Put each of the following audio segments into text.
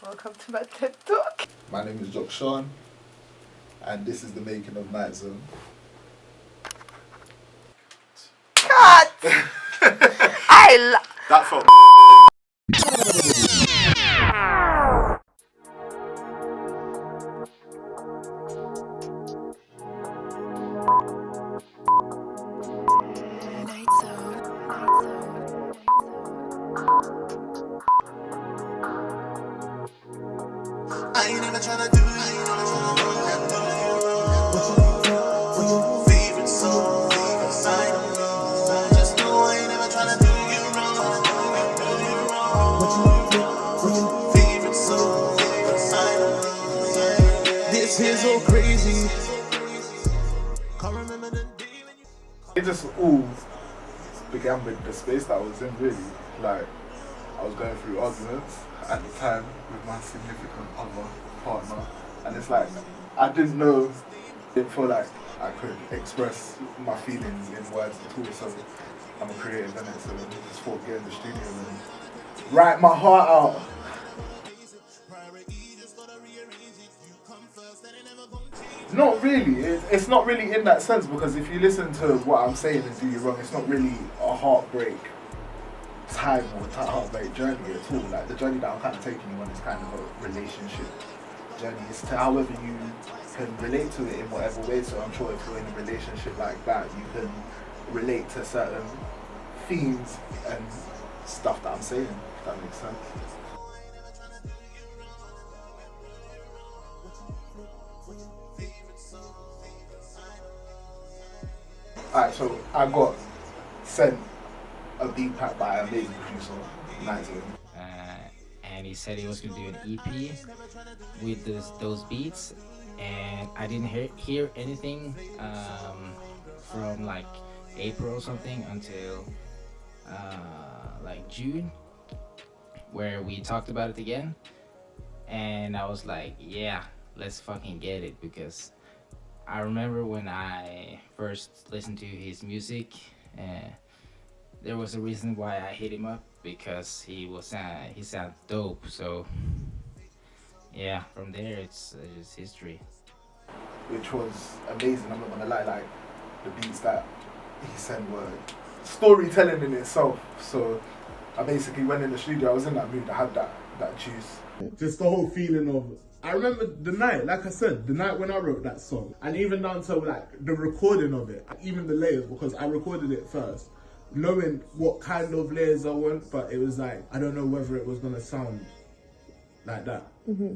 Welcome to my TED Talk. My name is Jock Sean, and this is the making of Nightzone. Cut! That felt. I ain't never tryna do you wrong. Favorite song, I know. Just know I ain't never tryna do you wrong. Favorite song, I know. This is so crazy. Can't remember the day when you. It just all began with the space that I was in, really. Like, I was going through arguments at the time with my significant other partner, and it's like I didn't feel like I could express my feelings in words at all. So I'm a creative, innit? So I just thought get in the studio and write my heart out. Not really. It's not really in that sense, because if you listen to what I'm saying and Do You Wrong, it's not really a heartbreak time or heartbreak journey at all. Like, the journey that I'm kind of taking you on is kind of a relationship journey. It's to however you can relate to it in whatever way. So I'm sure if you're in a relationship like that, you can relate to certain themes and stuff that I'm saying, if that makes sense. Alright, so I got sent a beat pack by an amazing producer, Nightzone. And he said he was going to do an EP with those beats, and I didn't hear anything from like April or something until like June, where we talked about it again, and I was like, yeah, let's fucking get it, because I remember when I first listened to his music, there was a reason why I hit him up, because he sounds dope. So yeah, from there it's just history. Which was amazing. I'm not gonna lie, like the beats that he sent were storytelling in itself. So I basically went in the studio. I was in that mood. I had that juice. Just the whole feeling of. I remember the night, like I said, the night when I wrote that song, and even down to like the recording of it, even the layers, because I recorded it first, knowing what kind of layers I want, but it was like, I don't know whether it was gonna sound like that. Mm-hmm.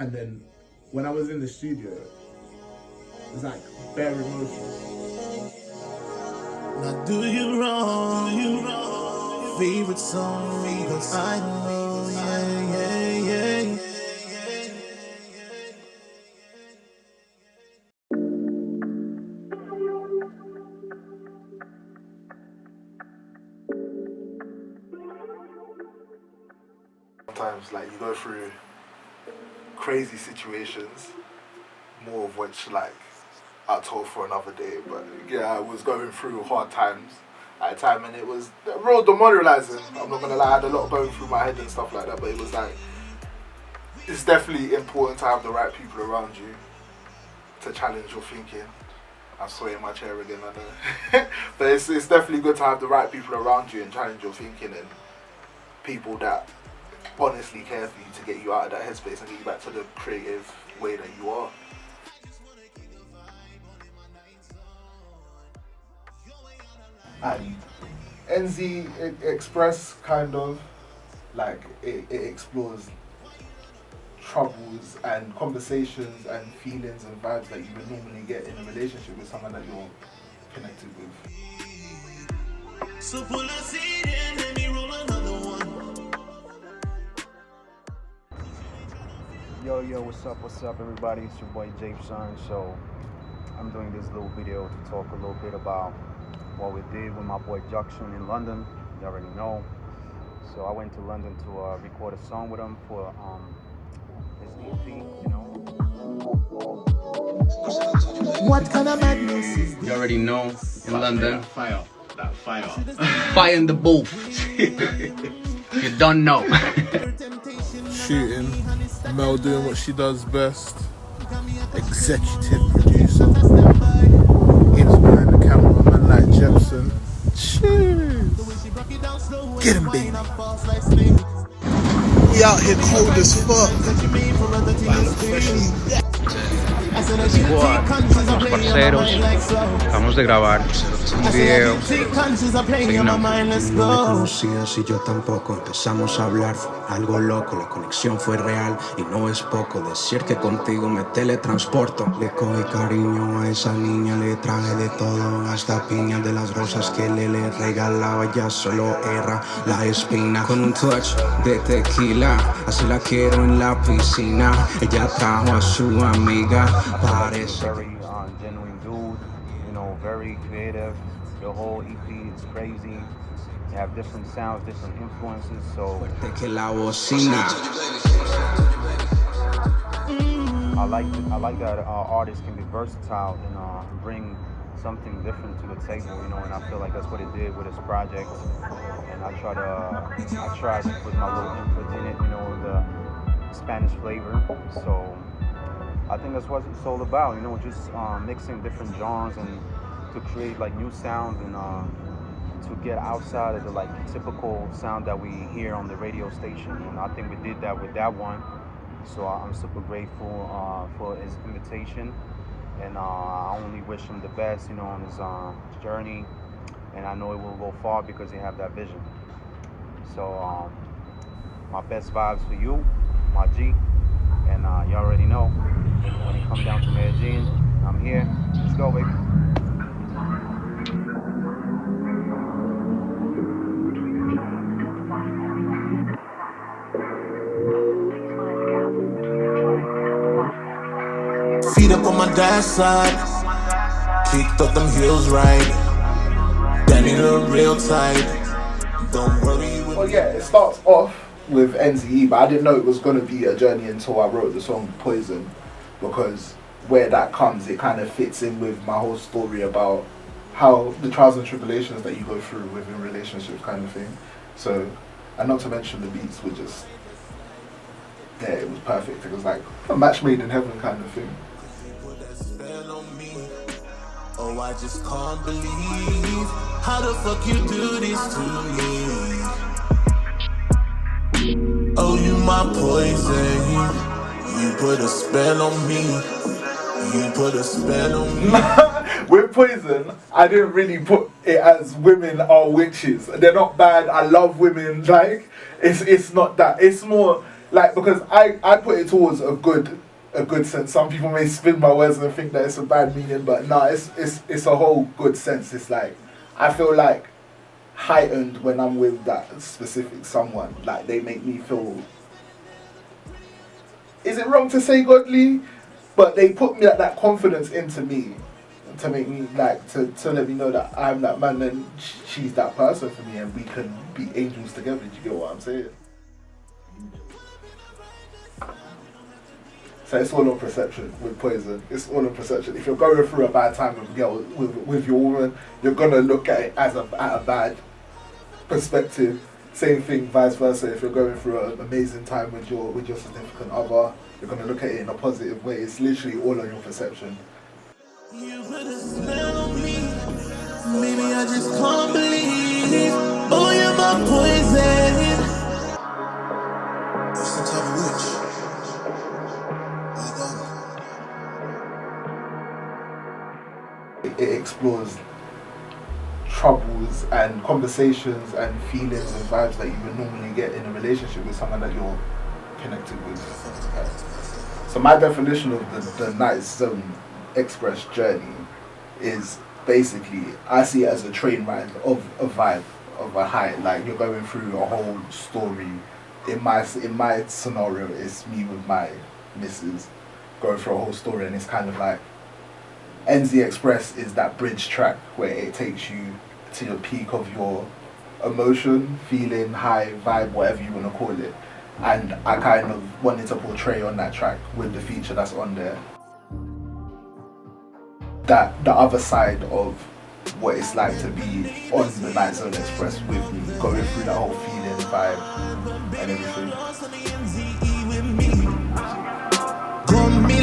And then when I was in the studio, it was like bare emotions. Now do you wrong, favorite song, because I know, yeah. Sometimes, like, you go through crazy situations, more of which, like, I'll told for another day. But yeah, I was going through hard times at a time, and it was real demoralizing. I'm not gonna lie, I had a lot going through my head and stuff like that. But it was like, it's definitely important to have the right people around you to challenge your thinking. I'm swaying in my chair again, I know. But it's definitely good to have the right people around you and challenge your thinking, and people that honestly care for you to get you out of that headspace and get you back to the creative way that you are. And NZ Express kind of like it explores troubles and conversations and feelings and vibes that you would normally get in a relationship with someone that you're connected with. So pull a seat in, let me roll another one. Yo, what's up everybody? It's your boy Jason. So I'm doing this little video to talk a little bit about what we did with my boy Jackson in London. You already know. So I went to London to record a song with him for his EP, you know. What kind of madness is this? You already know, in London. Fire. Fire in the booth. You don't know. shooting, Mel doing what she does best, executive producer, Ibs behind the camera, man like Jepson. Cheers! Get him, baby! We out here cold as fuck. But I look fresh as yeah. Squad, los parceros, acabamos de grabar un video. No me conocías y yo tampoco. Empezamos a hablar, fue algo loco. La conexión fue real y no es poco. Decir que contigo me teletransporto. Le cogí cariño a esa niña, le traje de todo, hasta piñas de las rosas que le regalaba. Ya solo era la espina. Con un touch de tequila, así la quiero en la piscina. Ella trajo a su amiga. Parece Very genuine dude, you know, very creative. The whole EP is crazy. You have different sounds, different influences, so que la bocina. I like that artists can be versatile and bring something different to the table, you know, and I feel like that's what it did with his project. And I tried to put my little input in it, you know, the Spanish flavor. So I think that's what it's all about, you know, just mixing different genres and to create like new sounds and to get outside of the like typical sound that we hear on the radio station. And I think we did that with that one. So I'm super grateful for his invitation, and I only wish him the best, you know, on his journey. And I know it will go far because he have that vision. So my best vibes for you, my G, and you already know. When you come down to Medellin, I'm here. Let's go, baby. Feet up on my dad's side, kicked up them heels right. Danny the real type. Don't worry. Well, yeah, it starts off with NZE, but I didn't know it was going to be a journey until I wrote the song Poison, because where that comes, it kind of fits in with my whole story about how the trials and tribulations that you go through within relationships kind of thing. So, and not to mention the beats were just there, it was perfect. It was like a match made in heaven kind of thing. Oh, I just can't believe how the fuck you do this to me. Oh, you my poison. You put a spell on me. You put a spell on me. With Poison, I didn't really put it as women are witches. They're not bad. I love women. Like it's not that. It's more like, because I put it towards a good sense. Some people may spin my words and think that it's a bad meaning, but no, it's a whole good sense. It's like I feel like heightened when I'm with that specific someone. Like they make me feel. Is it wrong to say godly? But they put me that confidence into me to make me like to let me know that I'm that man and she's that person for me, and we can be angels together. Do you get what I'm saying? So it's all on perception with Poison. It's all on perception. If you're going through a bad time with girl with your woman, you're gonna look at it as at a bad perspective. Same thing, vice versa. If you're going through an amazing time with your significant other, you're gonna look at it in a positive way. It's literally all on your perception. You put a spell on me. Maybe I just can't believe. Oh, you're my poison. That's the type of witch. It explores troubles and conversations and feelings and vibes that you would normally get in a relationship with someone that you're connected with. So my definition of the Nightzone Express journey is basically, I see it as a train ride of a vibe, of a high. Like you're going through a whole story. In my scenario, it's me with my missus going through a whole story, and it's kind of like NZ Express is that bridge track where it takes you to the peak of your emotion, feeling, high, vibe, whatever you want to call it. And I kind of wanted to portray on that track with the feature that's on there, that the other side of what it's like to be on the Nightzone Express with me, going through that whole feeling, vibe and everything.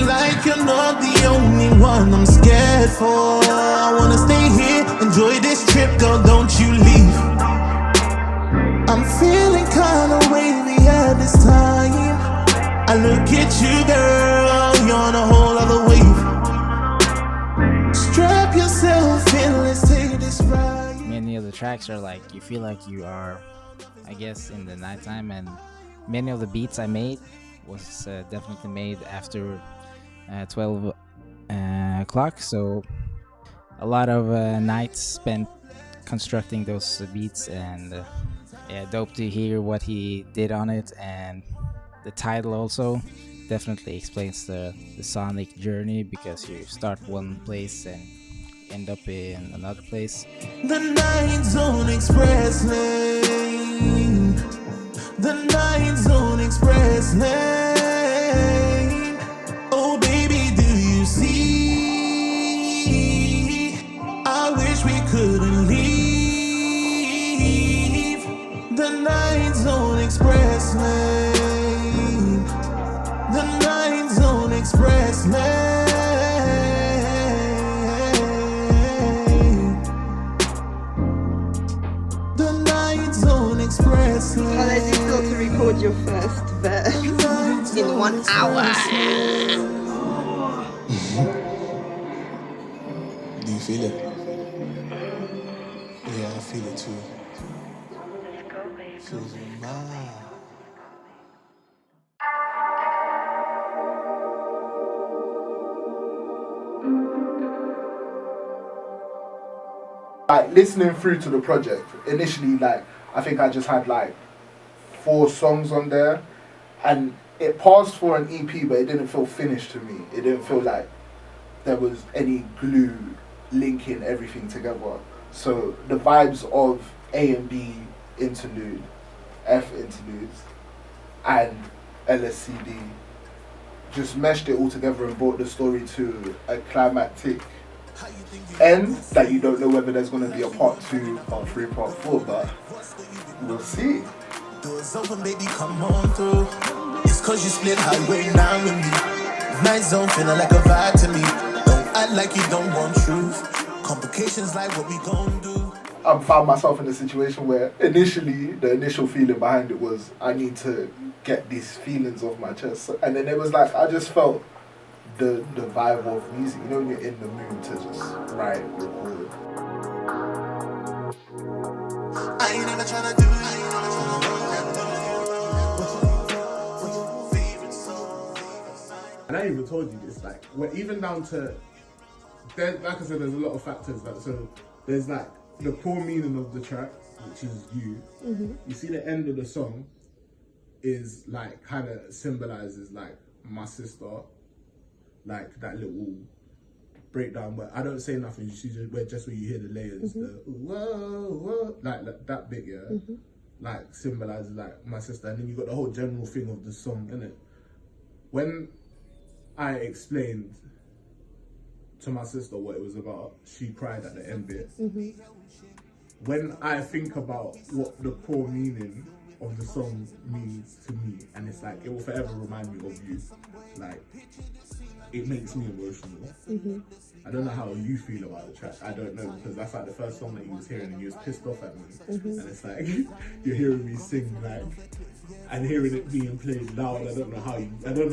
like you're not the only one I'm scared for. I wanna stay here, enjoy this trip, girl, don't you leave. I'm feeling kinda wavy at this time. I look at you, girl, you're on a whole other wave. Strap yourself in, let's take this ride. Many of the tracks are like you feel like you are, I guess, in the nighttime, and many of the beats I made was definitely made after 12 o'clock. So a lot of nights spent constructing those beats, and yeah, dope to hear what he did on it. And the title also definitely explains the sonic journey, because you start one place and end up in another place. The Nightzone Express lane. The Nightzone Express lane. Oh baby, do you see? I wish we couldn't leave. The Nightzone Express lane. The Nightzone Express lane. The Nightzone Express lane. How long did it feel to record your first verse in 1 hour? Do you feel it? Yeah, I feel it too. Feels mad. Like listening through to the project, initially, like I think I just had like 4 songs on there, and it passed for an EP, but it didn't feel finished to me. It didn't feel like there was any glue linking everything together. So the vibes of A and B interlude, F interludes, and LSCD just meshed it all together and brought the story to a climactic end that you don't know whether there's going to be a part 2, part 3, part 4, but we'll see. Doors open, baby, come on through. It's cause you split highway now with me. Nightzone feeling like a vibe to me. Don't act like you don't want truth. Complications like what we gon' do. I found myself in a situation where initially, the initial feeling behind it was I need to get these feelings off my chest. And then it was like, I just felt the vibe of music. You know when you're in the mood to just write, record. I ain't never tryna do And I even told you this, like, we're even down to, there, like I said, there's a lot of factors. That, so there's like the core meaning of the track, which is you. Mm-hmm. You see the end of the song is like kind of symbolizes like my sister, like that little breakdown where I don't say nothing. She just where you hear the layers, Mm-hmm. the whoa, whoa, like that bit, yeah, Mm-hmm. like symbolizes like my sister, and then you got the whole general thing of the song, innit? When I explained to my sister what it was about, she cried at the end bit. Mm-hmm. When I think about what the core meaning of the song means to me, and it's like, it will forever remind me of you, like, it makes me emotional. Mm-hmm. I don't know how you feel about the track. I don't know, because that's like the first song that you was hearing and you was pissed off at me. Mm-hmm. And it's like, you're hearing me sing, like, and hearing it being played loud. I don't know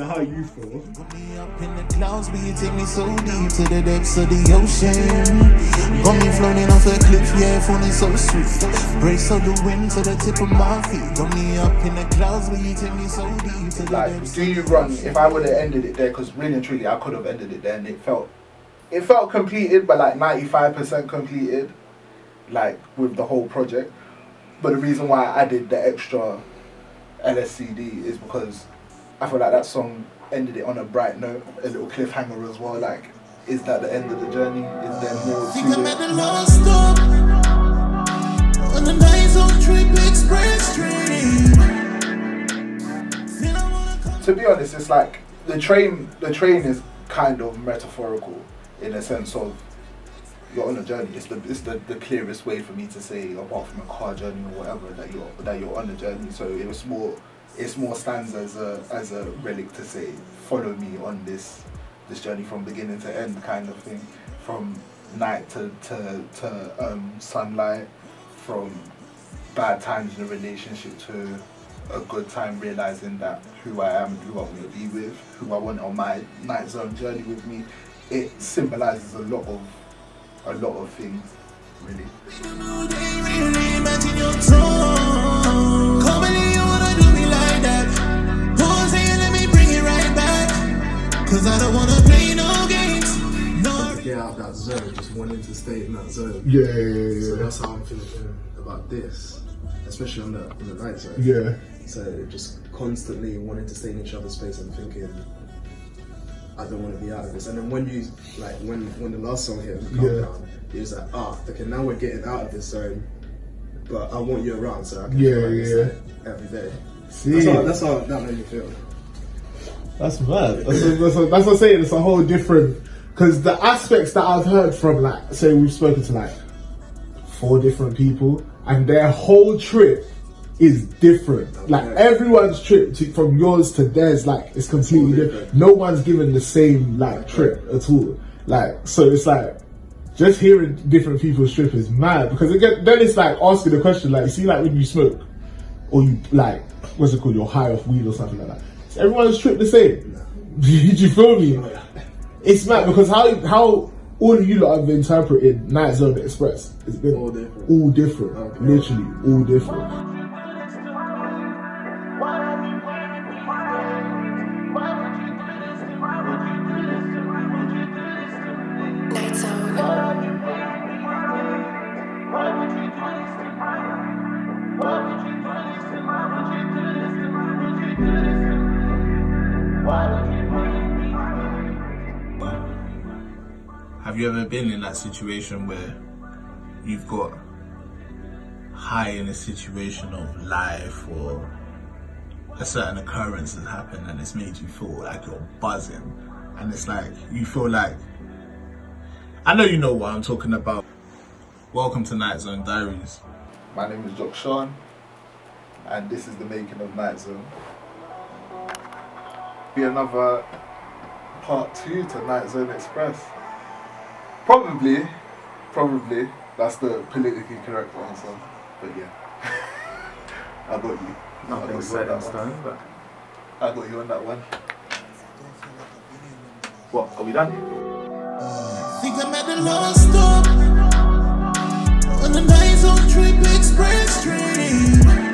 how you feel. Got me up in the clouds, but you take me so deep to the depths of the ocean. Got me floating off a cliff, yeah, falling so swift. Brace of the wind to the tip of my feet. Got me up in the clouds, but you take me so deep to the Like, depths. do you run? If I would have ended it there, because really and truly I could have ended it there, and it felt completed, but like 95% completed, like with the whole project. But the reason why I did the extra LSCD is because I feel like that song ended it on a bright note, a little cliffhanger as well. Like, is that the end of the journey? Is there more Think I'm to at the it? last stop on the Nightzone trip express train. Then I wanna come. To be honest, it's like the train is kind of metaphorical in a sense of you're on a journey. It's the clearest way for me to say, apart from a car journey or whatever, that you're on a journey. So it's more stands as a relic to say, follow me on this this journey from beginning to end kind of thing, from night to sunlight, from bad times in a relationship to a good time, realizing that who I am, who I want to be with, who I want on my Nightzone journey with me. It symbolizes a lot of things, really. Cause I don't wanna play no games. No. Get out of that zone, just wanting to stay in that zone. Yeah. So that's how I'm thinking about this, especially on the Nightzone. Yeah. So just constantly wanting to stay in each other's space and thinking, I don't want to be out of this. And then when you like when the last song hit, Calm Down, it was like, okay, now we're getting out of this zone, but I want you around, so I can feel like this like, every day. See, that's how that made me feel. That's mad. That's what I'm saying. It's a whole different, because the aspects that I've heard from, like, say we've spoken to like 4 different people, and their whole trip is different. Okay. Like everyone's trip from yours to theirs, like it's completely different. No one's given the same like trip at all. Like, so it's like just hearing different people's trip is mad, because again, then it's like asking the question, like, you see, like when you smoke or you like, what's it called, you're high off weed or something like that. Is everyone's trip the same? Do you feel me? It's mad, because how all of you lot have interpreted Nightzone Express. It's been all different. Okay. Literally all different. Have you ever been in that situation where you've got high in a situation of life, or a certain occurrence has happened and it's made you feel like you're buzzing, and it's like you feel like, I know you know what I'm talking about. Welcome to Nightzone Diaries. My name is Jock Sean, and this is the making of Nightzone. Be another part 2 to Nightzone Express. Probably, that's the politically correct answer, but yeah. I got you. Nothing set in stone, but I got you on that one. What, are we done? Think I'm at the last stop on the Nightzone Express train.